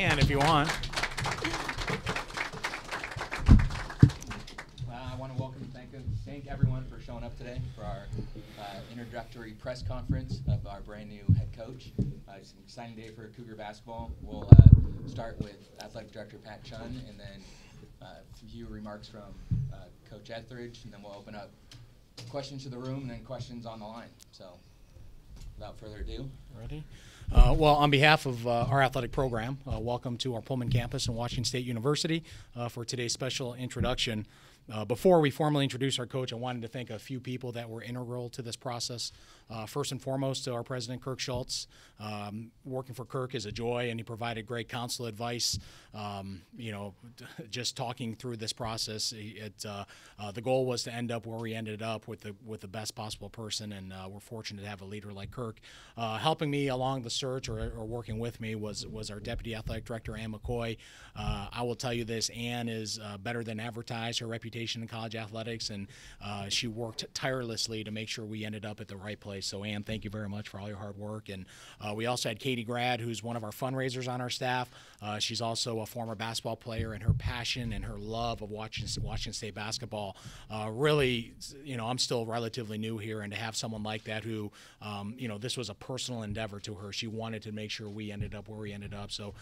stand if you want. I want to thank everyone for showing up today for our introductory press conference of our brand new head coach. It's an exciting day for Cougar basketball. We'll start with Athletic Director Pat Chun, and then a few remarks from Coach Ethridge, and then we'll open up questions to the room and then questions on the line. So without further ado. Ready? Well, on behalf of our athletic program, welcome to our Pullman campus in Washington State University for today's special introduction. Before we formally introduce our coach, I wanted to thank a few people that were integral to this process. First and foremost, to our president, Kirk Schultz. Working for Kirk is a joy, and he provided great counsel advice. Just talking through this process, the goal was to end up where we ended up with the best possible person, and we're fortunate to have a leader like Kirk. Helping me along the search or working with me was our Deputy Athletic Director, Ann McCoy. I will tell you this, Ann is better than advertised, her reputation in college athletics, and she worked tirelessly to make sure we ended up at the right place. So, Ann, thank you very much for all your hard work. And we also had Katie Grad, who's one of our fundraisers on our staff. She's also a former basketball player, and her passion and her love of Washington State basketball really, I'm still relatively new here, and to have someone like that who, this was a personal endeavor to her. She wanted to make sure we ended up where we ended up. So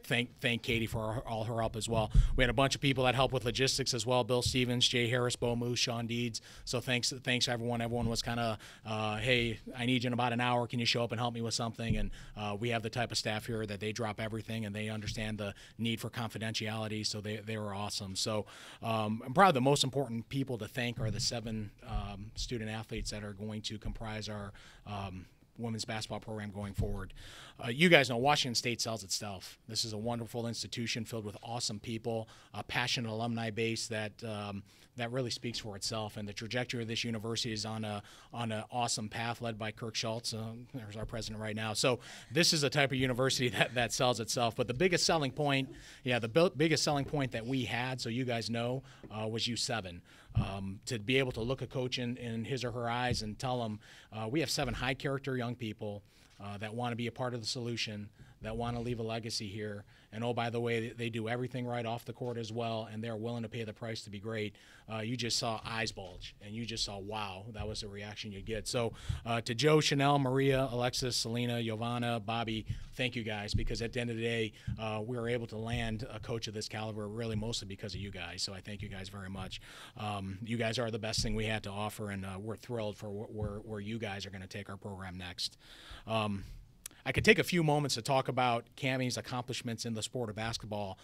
thank Katie for all her help as well. We had a bunch of people that helped with logistics as well. Bill Stevens, Jay Harris, Bo Moose, Sean Deeds. So thanks everyone. Everyone was kind of, hey, I need you in about an hour. Can you show up and help me with something? And we have the type of staff here that they drop everything, and they understand the need for confidentiality. So they were awesome. So probably the most important people to thank are the 7 student athletes that are going to comprise our women's basketball program going forward. You guys know Washington State sells itself. This is a wonderful institution filled with awesome people, a passionate alumni base that really speaks for itself. And the trajectory of this university is on an awesome path led by Kirk Schultz. There's our president right now. So this is a type of university that sells itself. But the biggest selling point, biggest selling point that we had, so you guys know, was U7. To be able to look a coach in his or her eyes and tell them, we have 7 high-character young people that want to be a part of the solution, that want to leave a legacy here. And, oh, by the way, they do everything right off the court as well, and they're willing to pay the price to be great. You just saw eyes bulge, and you just saw, wow, that was the reaction you'd get. So to Joe, Chanel, Maria, Alexis, Selena, Giovanna, Bobby, thank you guys, because at the end of the day, we were able to land a coach of this caliber really mostly because of you guys. So I thank you guys very much. You guys are the best thing we had to offer, and we're thrilled for where you guys are going to take our program next. I could take a few moments to talk about Kamie's accomplishments in the sport of basketball,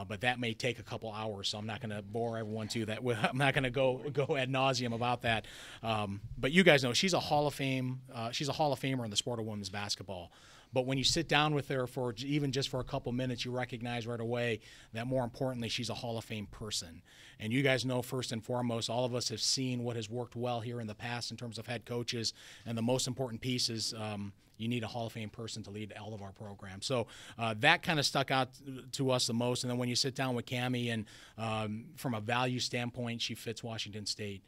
but that may take a couple hours, so I'm not going to bore everyone to that. I'm not going to go ad nauseum about that. But you guys know she's a Hall of Fame. She's a Hall of Famer in the sport of women's basketball. But when you sit down with her for even just for a couple minutes, you recognize right away that more importantly, she's a Hall of Fame person. And you guys know first and foremost, all of us have seen what has worked well here in the past in terms of head coaches. And the most important piece is you need a Hall of Fame person to lead all of our programs. So that kind of stuck out to us the most. And then when you sit down with Kamie, and from a value standpoint, she fits Washington State.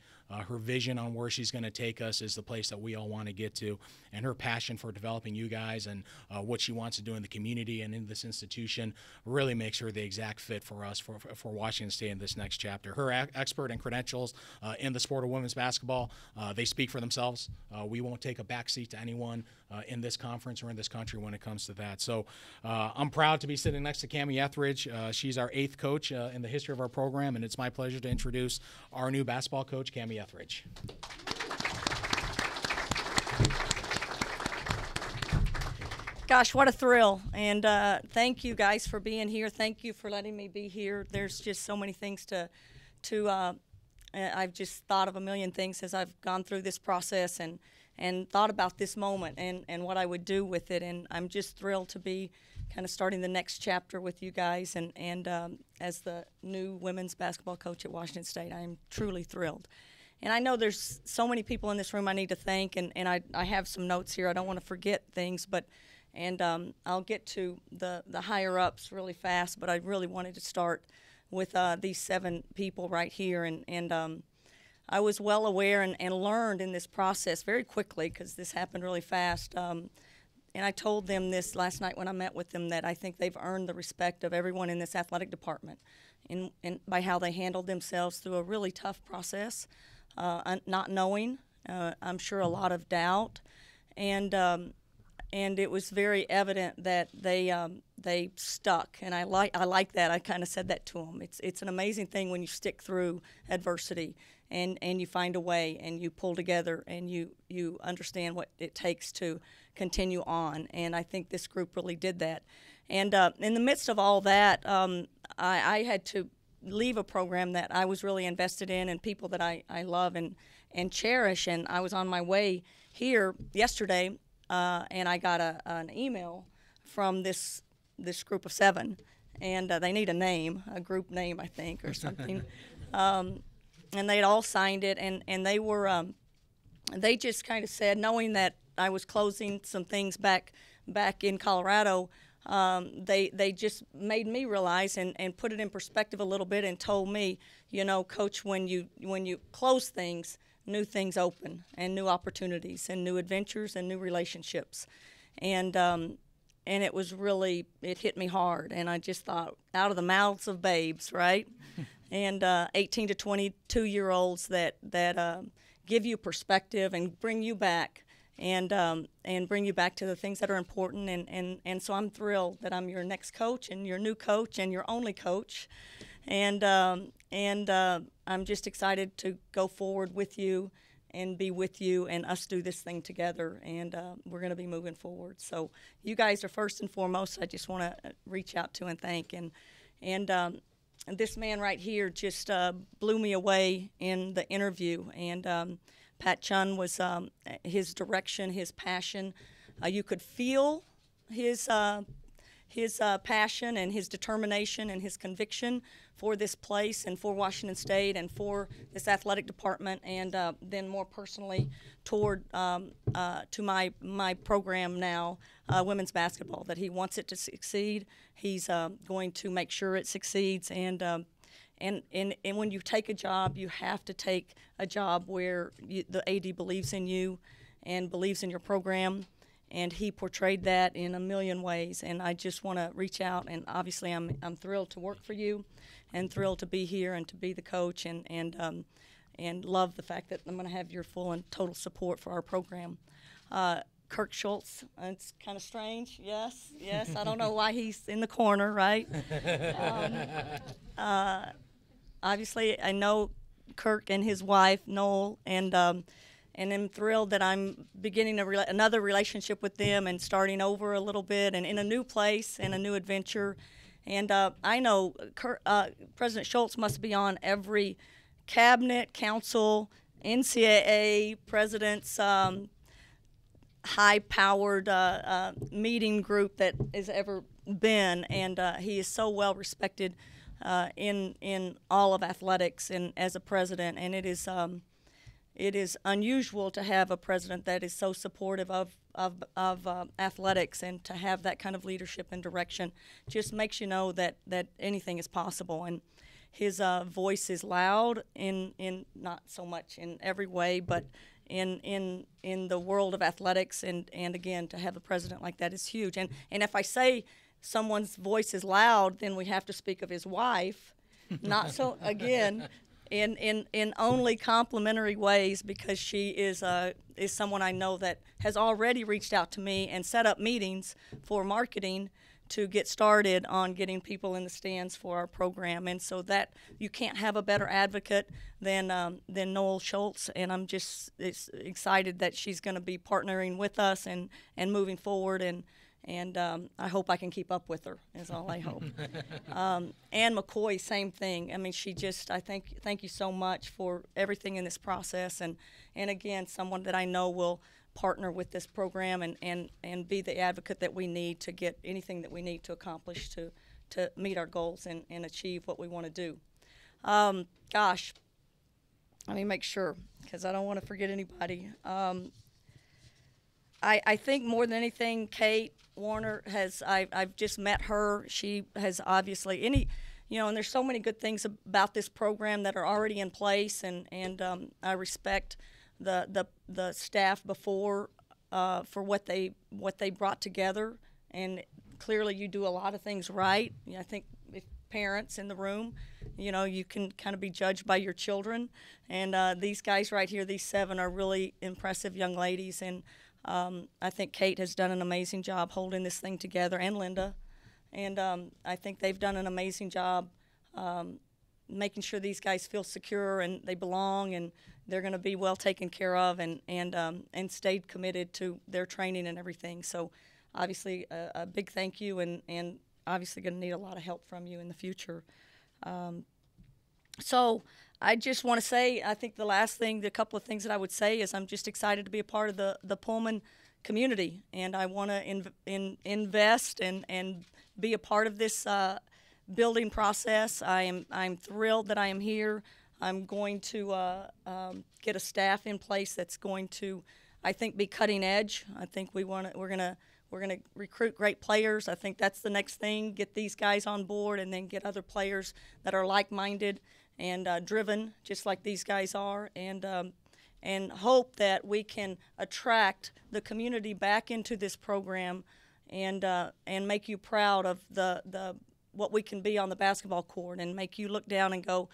Her vision on where she's going to take us is the place that we all want to get to. And her passion for developing you guys and what she wants to do in the community and in this institution really makes her the exact fit for us for Washington State in this next chapter. Her expert and credentials in the sport of women's basketball, they speak for themselves. We won't take a backseat to anyone in this conference or in this country when it comes to that. So I'm proud to be sitting next to Kamie Ethridge. She's our 8th coach in the history of our program, and it's my pleasure to introduce our new basketball coach, Kamie Ethridge. Gosh, what a thrill. And thank you guys for being here. Thank you for letting me be here. There's just so many things I've just thought of a million things as I've gone through this process and thought about this moment and what I would do with it. And I'm just thrilled to be kind of starting the next chapter with you guys. And as the new women's basketball coach at Washington State, I am truly thrilled. And I know there's so many people in this room I need to thank, and I have some notes here. I don't want to forget things, and I'll get to the higher-ups really fast, but I really wanted to start with these 7 people right here. And I was well aware and learned in this process very quickly, because this happened really fast, and I told them this last night when I met with them, that I think they've earned the respect of everyone in this athletic department by how they handled themselves through a really tough process, not knowing, I'm sure a lot of doubt, and it was very evident that they stuck, and I like that. I kind of said that to them. It's an amazing thing when you stick through adversity and you find a way and you pull together and you understand what it takes to continue on. And I think this group really did that. And in the midst of all that, I had to leave a program that I was really invested in and people that I love and cherish. And I was on my way here yesterday, and I got an email from this group of 7, and they need a name, a group name, I think, or something. And they'd all signed it, and they were they just kind of said, knowing that I was closing some things back in Colorado, they just made me realize and put it in perspective a little bit and told me, Coach, when you close things, new things open and new opportunities and new adventures and new relationships. And it was really, it hit me hard. And I just thought, out of the mouths of babes, right? And 18 to 22-year-olds that give you perspective and bring you back and bring you back to the things that are important. And so I'm thrilled that I'm your next coach and your new coach and your only coach. And I'm just excited to go forward with you and be with you and us do this thing together. And we're going to be moving forward. So you guys are first and foremost. I just want to reach out to and thank. And this man right here just blew me away in the interview. And Pat Chun was his direction, his passion. You could feel his passion and his determination and his conviction for this place and for Washington State and for this athletic department, and then more personally toward to my program now, women's basketball, that he wants it to succeed. He's going to make sure it succeeds, and when you take a job, you have to take a job where the AD believes in you and believes in your program. And he portrayed that in a million ways. And I just want to reach out. And obviously, I'm thrilled to work for you, and thrilled to be here and to be the coach, and love the fact that I'm going to have your full and total support for our program. Kirk Schultz, it's kind of strange. Yes. I don't know why he's in the corner, right? Obviously, I know Kirk and his wife, Noel, and I'm thrilled that I'm beginning another relationship with them and starting over a little bit and in a new place and a new adventure. And I know President Schultz must be on every cabinet, council, NCAA, president's high-powered meeting group that has ever been. And he is so well respected in all of athletics and as a president. And it is unusual to have a president that is so supportive of athletics, and to have that kind of leadership and direction just makes you know that anything is possible. And his voice is loud in not so much in every way, but in the world of athletics. And again, to have a president like that is huge. And if I say someone's voice is loud, then we have to speak of his wife, not so again. In only complimentary ways, because she is someone I know that has already reached out to me and set up meetings for marketing to get started on getting people in the stands for our program. And so that you can't have a better advocate than Noel Schultz. And I'm just excited that she's going to be partnering with us and moving forward. And I hope I can keep up with her, is all I hope. Ann McCoy, same thing. I mean, I thank you so much for everything in this process. And again, someone that I know will partner with this program and be the advocate that we need to get anything that we need to accomplish to meet our goals and achieve what we want to do. Gosh, let me make sure, because I don't want to forget anybody. I think more than anything, Kate Warner I've just met her. She has obviously and there's so many good things about this program that are already in place, and I respect the staff before for what they brought together. And clearly, you do a lot of things right. I think if parents in the room, you can kind of be judged by your children. And these guys right here, these 7, are really impressive young ladies. And I think Kate has done an amazing job holding this thing together, and Linda. And I think they've done an amazing job making sure these guys feel secure and they belong and they're going to be well taken care of, and stayed committed to their training and everything. So obviously a big thank you, and obviously going to need a lot of help from you in the future. So I just want to say, I think the couple of things that I would say is I'm just excited to be a part of the Pullman community, and I want to invest and be a part of this building process. I'm thrilled that I am here. I'm going to get a staff in place that's going to, I think, be cutting edge. I think we're gonna recruit great players. I think that's the next thing. Get these guys on board, and then get other players that are like-minded and driven, just like these guys are, and hope that we can attract the community back into this program, and make you proud of the what we can be on the basketball court, and make you look down and go,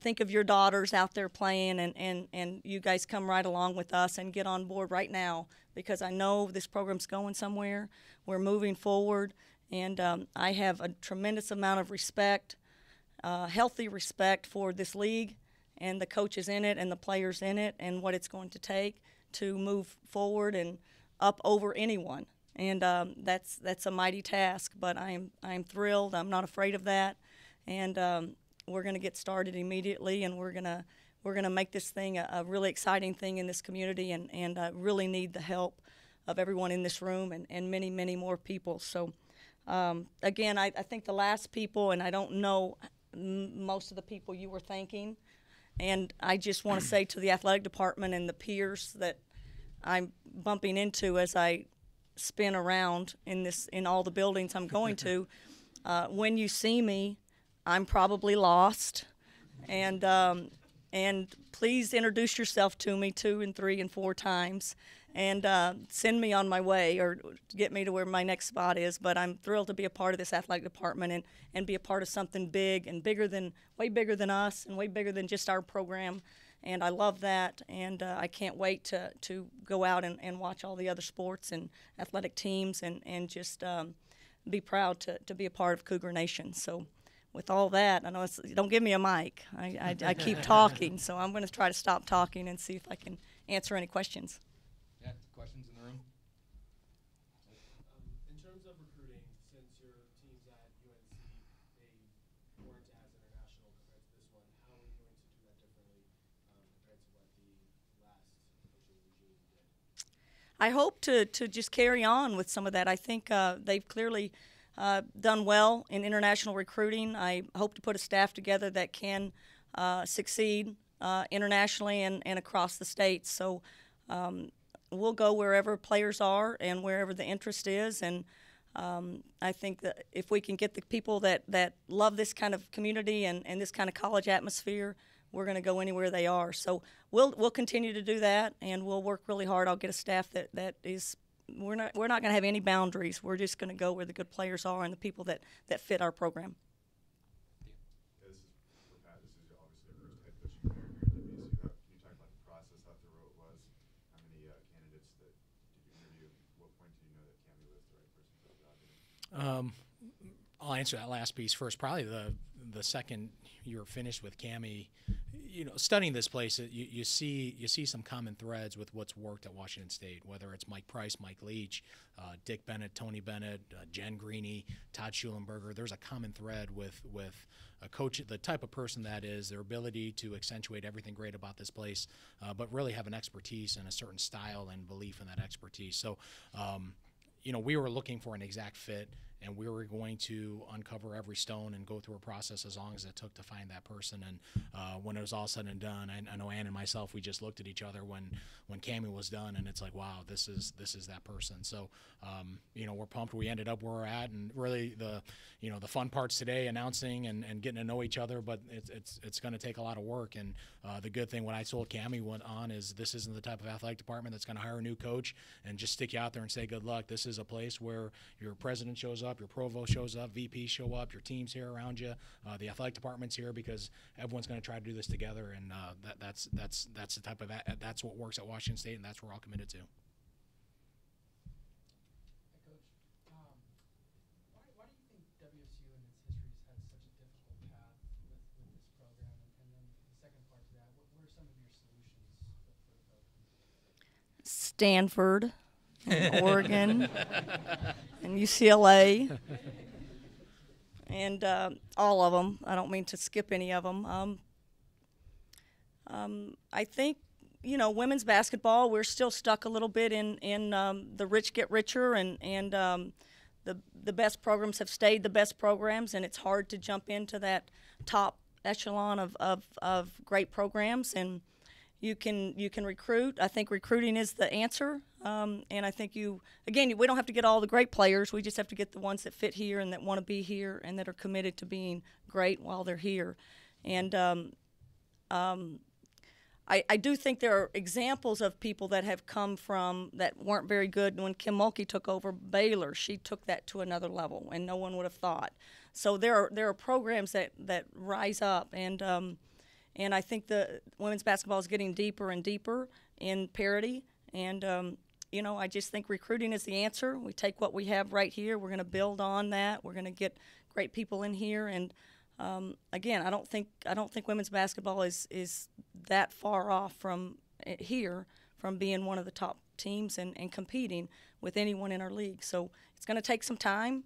think of your daughters out there playing, and you guys come right along with us and get on board right now, because I know this program's going somewhere. We're moving forward, and I have a tremendous amount of respect, healthy respect for this league and the coaches in it and the players in it, and what it's going to take to move forward and up over anyone. And that's a mighty task, but I'm thrilled. I'm not afraid of that, and we're going to get started immediately, and we're gonna make this thing a really exciting thing in this community, and really need the help of everyone in this room and many, many more people. So again, I think the last people, and I don't know most of the people you were thanking, and I just want to say to the athletic department and the peers that I'm bumping into as I spin around in all the buildings I'm going to, when you see me, I'm probably lost, and please introduce yourself to me 2 and 3 and 4 times, and send me on my way, or get me to where my next spot is. But I'm thrilled to be a part of this athletic department, and be a part of something big and way bigger than us, and way bigger than just our program. And I love that, and I can't wait to go out and watch all the other sports and athletic teams, and just be proud to be a part of Cougar Nation. So with all that, I know don't give me a mic. I keep talking, so I'm going to try to stop talking and see if I can answer any questions. Yeah, questions in the room? In terms of recruiting, since your teams at UNC, they weren't as international compared to this one, how are you going to do that differently compared to what the last coaching regime did? I hope to just carry on with some of that. I think they've clearly done well in international recruiting. I hope to put a staff together that can succeed internationally and across the states. So we'll go wherever players are and wherever the interest is. And I think that if we can get the people that love this kind of community and this kind of college atmosphere, we're going to go anywhere they are. So we'll continue to do that, and we'll work really hard. I'll get a staff that is. We're not going to have any boundaries. We're just going to go where the good players are and the people that fit our program. Yeah, this is for Pat. This is obviously your first head coaching career here at WSU. Can you talk about the process, how thorough it was? How many candidates did you interview? At what point did you know that Kamie was the right person for the job? I'll answer that last piece first. Probably the second you're finished with Kamie, studying this place, you see some common threads with what's worked at Washington State, whether it's Mike Price, Mike Leach, Dick Bennett, Tony Bennett, Jen Greeny, Todd Schulenberger. There's a common thread with a coach, the type of person that is, their ability to accentuate everything great about this place, but really have an expertise and a certain style and belief in that expertise. So, we were looking for an exact fit, and we were going to uncover every stone and go through a process as long as it took to find that person. And when it was all said and done, I know Ann and myself, we just looked at each other when Kamie was done, and it's like, wow, this is that person. So we're pumped we ended up where we're at, and really the fun parts today, announcing and getting to know each other, but it's going to take a lot of work. And the good thing, what I told Kamie went on, is this isn't the type of athletic department that's going to hire a new coach and just stick you out there and say good luck. This is a place where your president shows up, your provost shows up, VP show up, your team's here around you, the athletic department's here, because everyone's going to try to do this together, and that's the type of that's what works at Washington State, and that's what we're all committed to. Coach, why do you think WSU in its history has had such a difficult path with this program? And then the second part to that, what are some of your solutions for the program? Stanford, and Oregon, and UCLA, and all of them. I don't mean to skip any of them. I think, women's basketball, we're still stuck a little bit in the rich get richer, and the best programs have stayed the best programs, and it's hard to jump into that top echelon of great programs. And you can recruit. I think recruiting is the answer, and I think we don't have to get all the great players. We just have to get the ones that fit here and that want to be here and that are committed to being great while they're here. And I do think there are examples of people that have come from that weren't very good. When Kim Mulkey took over Baylor, she took that to another level, and no one would have thought. So there are programs that rise up, and I think the women's basketball is getting deeper and deeper in parity. And I just think recruiting is the answer. We take what we have right here. We're going to build on that. We're going to get great people in here. And again, I don't think women's basketball is that far off from being one of the top teams and competing with anyone in our league. So it's going to take some time.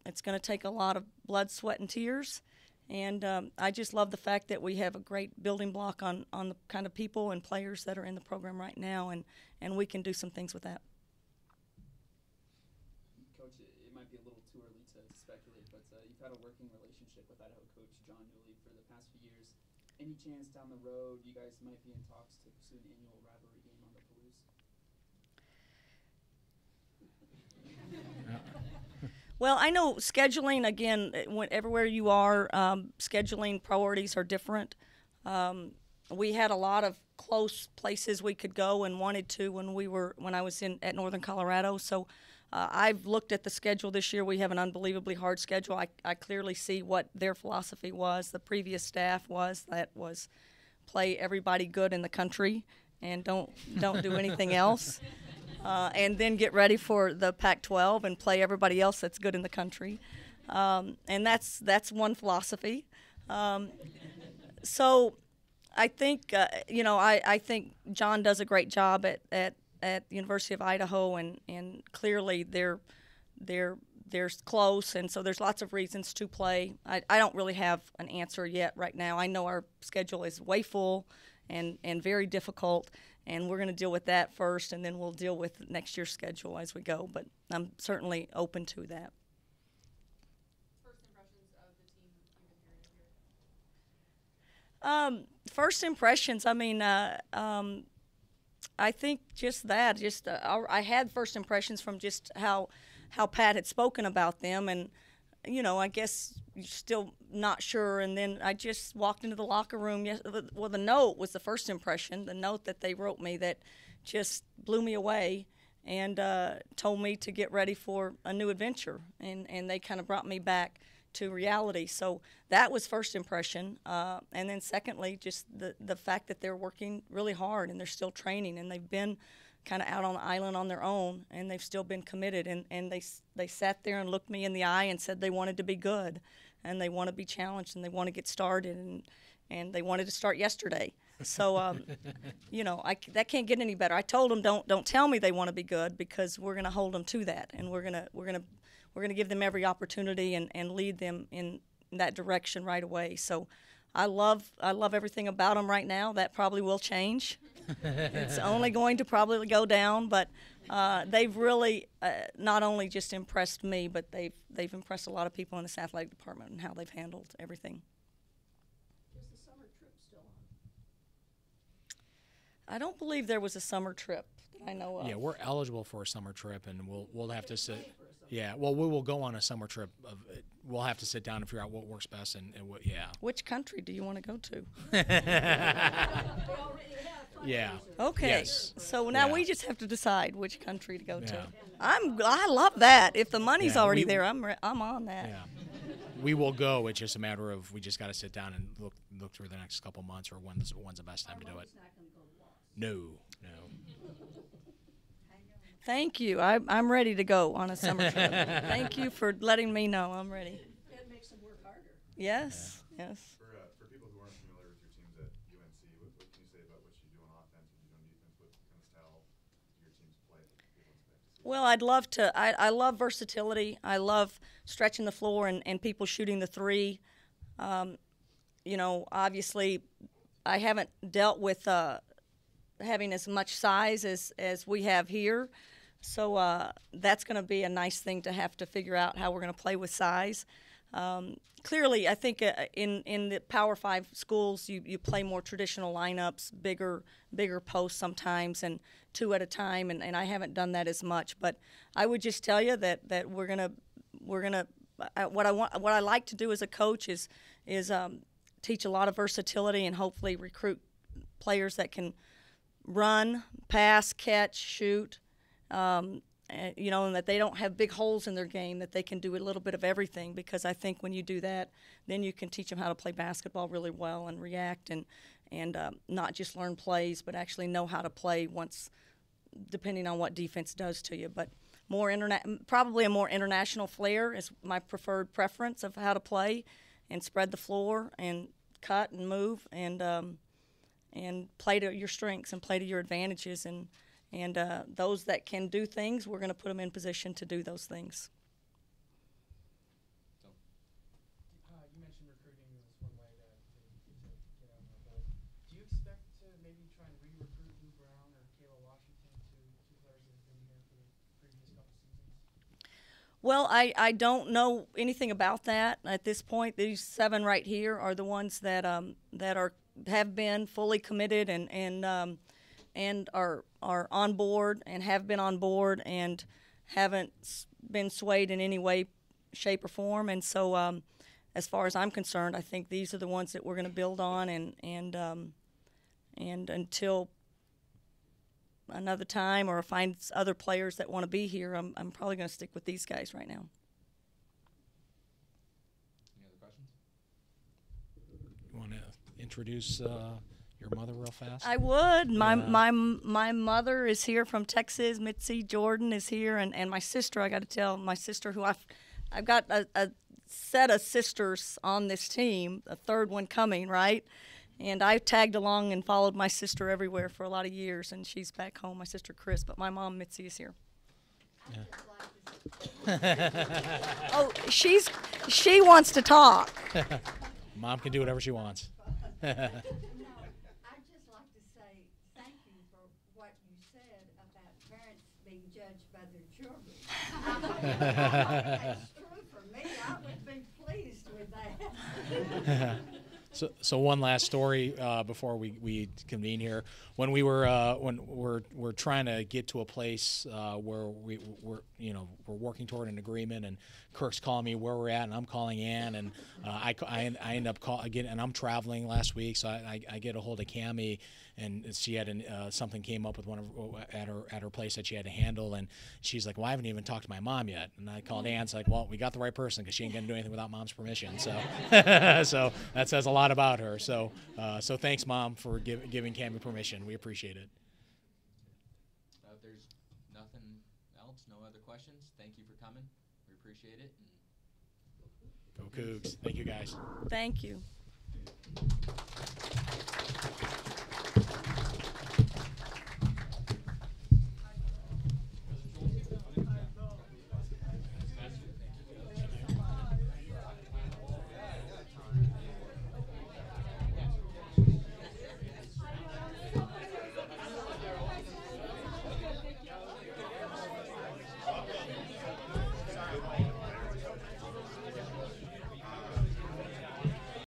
It's going to take a lot of blood, sweat, and tears. And I just love the fact that we have a great building block on the kind of people and players that are in the program right now, and we can do some things with that. Coach, it might be a little too early to speculate, but you've had a working relationship with Idaho coach John Newley for the past few years. Any chance down the road you guys might be in talks to pursue an annual rivalry game on the Palouse? Well, I know scheduling, again, everywhere you are, scheduling priorities are different. We had a lot of close places we could go and wanted to when I was at Northern Colorado. So I've looked at the schedule this year. We have an unbelievably hard schedule. I clearly see what their philosophy was. The previous staff was play everybody good in the country and don't do anything else. And then get ready for the Pac-12 and play everybody else that's good in the country. And that's one philosophy. So I think, I think John does a great job at the University of Idaho, and clearly they're close, and so there's lots of reasons to play. I don't really have an answer yet right now. I know our schedule is way full and very difficult, and we're going to deal with that first, and then we'll deal with next year's schedule as we go. But I'm certainly open to that. First impressions of the team you've been here? First impressions, I mean, I think just that. I had first impressions from just how Pat had spoken about them, and I guess you're still not sure. And then I just walked into the locker room. Well, the note was the first impression. The note that they wrote me that just blew me away, and told me to get ready for a new adventure. And they kind of brought me back to reality. So that was first impression. And then secondly, just the fact that they're working really hard and they're still training, and they've been kind of out on the island on their own, and they've still been committed. And they sat there and looked me in the eye and said they wanted to be good, and they want to be challenged, and they want to get started, and they wanted to start yesterday. So, that can't get any better. I told them don't tell me they want to be good, because we're going to hold them to that, and we're going to give them every opportunity and lead them in that direction right away. So I love everything about them right now. That probably will change. It's only going to probably go down, but they've really not only just impressed me, but they've impressed a lot of people in this athletic department and how they've handled everything. Is the summer trip still on? I don't believe there was a summer trip that I know of. Yeah, we're eligible for a summer trip, and we'll have to sit. Yeah, well, we will go on a summer trip. We'll have to sit down and figure out what works best and what. Yeah. Which country do you want to go to? They already have Yeah. fundraisers. Okay, Yes. so now Yeah. we just have to decide which country to go Yeah. to. I love that. If the money's Yeah, already we- there, I'm on that. Yeah. We will go. It's just a matter of we just got to sit down and look through the next couple months or when's the best time to do it. It's not gonna go lost. No. Thank you. I'm ready to go on a summer trip. Thank you for letting me know. I'm ready. It makes them work harder. Yes, yes. For people who aren't familiar with your teams at UNC, what can you say about what you do on offense, what you do on defense, what kind of style your teams play that people expect to see? Well, I'd love to. I love versatility. I love stretching the floor and people shooting the three. You know, obviously, I haven't dealt with having as much size as we have here. So that's going to be a nice thing to have to figure out how we're going to play with size. Clearly, I think in the Power 5 schools, you play more traditional lineups, bigger posts sometimes, and two at a time. And I haven't done that as much. But I would just tell you that we're gonna what I like to do as a coach is teach a lot of versatility and hopefully recruit players that can run, pass, catch, shoot. You know, and that they don't have big holes in their game, that they can do a little bit of everything, because I think when you do that, then you can teach them how to play basketball really well and react and not just learn plays, but actually know how to play once, depending on what defense does to you. But probably a more international flair is my preference of how to play, and spread the floor and cut and move and play to your strengths and play to your advantages. And those that can do things, we're going to put them in position to do those things. You mentioned recruiting was one way to get on the board. Do you expect to maybe try and re-recruit Lou Brown or Kayla Washington, two players that have been here for the previous couple seasons? Well, I don't know anything about that at this point. These 7 right here are the ones that have been fully committed and are on board and have been on board and haven't been swayed in any way, shape, or form. And so, as far as I'm concerned, I think these are the ones that we're going to build on. And until another time or find other players that want to be here, I'm probably going to stick with these guys right now. Any other questions? You want to introduce your mother real fast? I would. Yeah. My mother is here from Texas. Mitzi Jordan is here, and my sister. I got to tell my sister, who I've got a set of sisters on this team, a third one coming, right? And I tagged along and followed my sister everywhere for a lot of years, and she's back home, my sister Chris. But my mom Mitzi is here. Oh, she wants to talk. Mom can do whatever she wants. No, I'd just like to say thank you for what you said about parents being judged by their children. That's true for me. I would be pleased with that. So one last story before we convene here. When we're trying to get to a place where we're working toward an agreement, and Kirk's calling me where we're at, and I'm calling Ann, and I end up again, and I'm traveling last week, so I get a hold of Kamie, and she had something came up with one of at her place that she had to handle, and she's like, well, I haven't even talked to my mom yet, and I called Ann, it's like, well, we got the right person, because she ain't gonna do anything without mom's permission, so so that says a lot about her. So thanks, Mom, for giving Kamie permission. We appreciate it. If there's nothing else, no other questions, thank you for coming. We appreciate it. Go Cougs. Thank you, guys. Thank you.